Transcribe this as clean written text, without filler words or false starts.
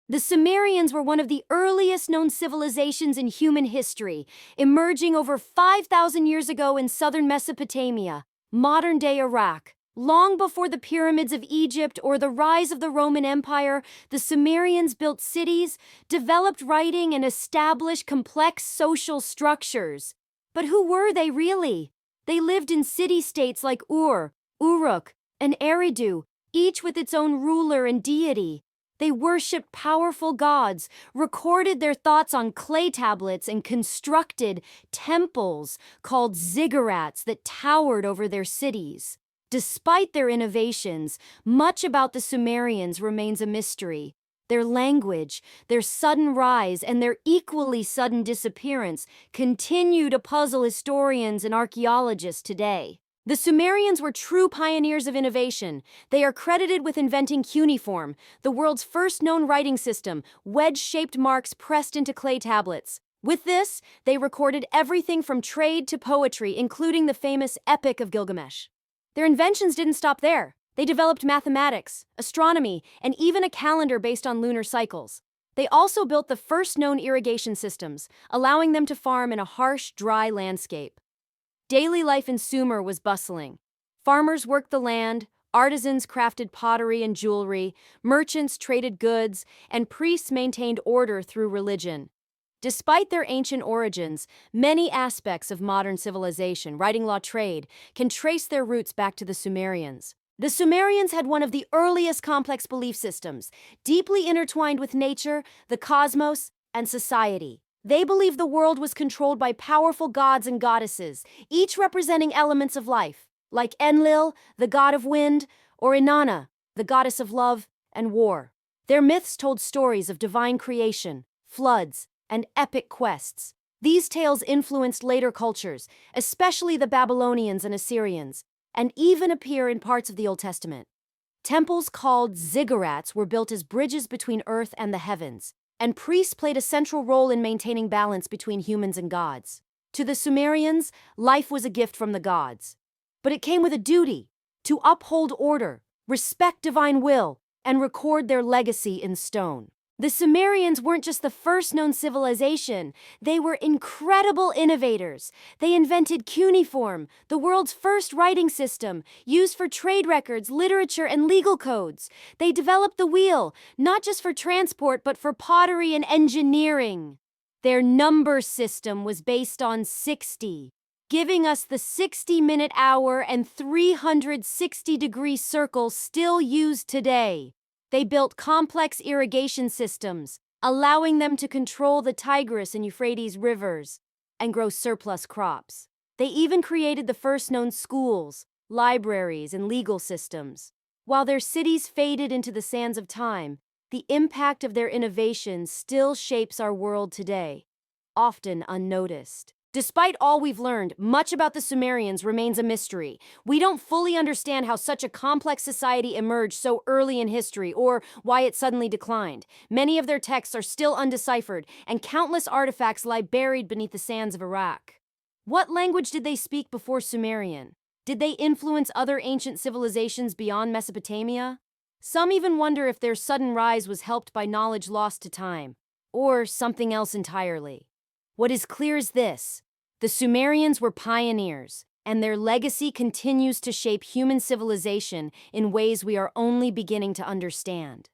The Sumerians were one of the earliest known civilizations in human history, emerging over 5,000 years ago in southern Mesopotamia, modern-day Iraq. Long before the pyramids of Egypt or the rise of the Roman Empire, the Sumerians built cities, developed writing, and established complex social structures. But who were they really? They lived in city-states like Ur, Uruk, and Eridu, each with its own ruler and deity. They worshipped powerful gods, recorded their thoughts on clay tablets, and constructed temples called ziggurats that towered over their cities. Despite their innovations, much about the Sumerians remains a mystery. Their language, their sudden rise, and their equally sudden disappearance continue to puzzle historians and archaeologists today. The Sumerians were true pioneers of innovation. They are credited with inventing cuneiform, the world's first known writing system, wedge-shaped marks pressed into clay tablets. With this, they recorded everything from trade to poetry, including the famous Epic of Gilgamesh. Their inventions didn't stop there. They developed mathematics, astronomy, and even a calendar based on lunar cycles. They also built the first known irrigation systems, allowing them to farm in a harsh, dry landscape. Daily life in Sumer was bustling. Farmers worked the land, artisans crafted pottery and jewelry, merchants traded goods, and priests maintained order through religion. Despite their ancient origins, many aspects of modern civilization, writing law, trade, can trace their roots back to the Sumerians. The Sumerians had one of the earliest complex belief systems, deeply intertwined with nature, the cosmos, and society. They believed the world was controlled by powerful gods and goddesses, each representing elements of life, like Enlil, the god of wind, or Inanna, the goddess of love and war. Their myths told stories of divine creation, floods, and epic quests. These tales influenced later cultures, especially the Babylonians and Assyrians, and even appear in parts of the Old Testament. Temples called ziggurats were built as bridges between earth and the heavens, and priests played a central role in maintaining balance between humans and gods. To the Sumerians, life was a gift from the gods. But it came with a duty to uphold order, respect divine will, and record their legacy in stone. The Sumerians weren't just the first known civilization, they were incredible innovators. They invented cuneiform, the world's first writing system, used for trade records, literature, and legal codes. They developed the wheel, not just for transport, but for pottery and engineering. Their number system was based on 60, giving us the 60-minute hour and 360-degree circle still used today. They built complex irrigation systems, allowing them to control the Tigris and Euphrates rivers and grow surplus crops. They even created the first known schools, libraries, and legal systems. While their cities faded into the sands of time, the impact of their innovations still shapes our world today, often unnoticed. Despite all we've learned, much about the Sumerians remains a mystery. We don't fully understand how such a complex society emerged so early in history or why it suddenly declined. Many of their texts are still undeciphered, and countless artifacts lie buried beneath the sands of Iraq. What language did they speak before Sumerian? Did they influence other ancient civilizations beyond Mesopotamia? Some even wonder if their sudden rise was helped by knowledge lost to time, or something else entirely. What is clear is this: the Sumerians were pioneers, and their legacy continues to shape human civilization in ways we are only beginning to understand.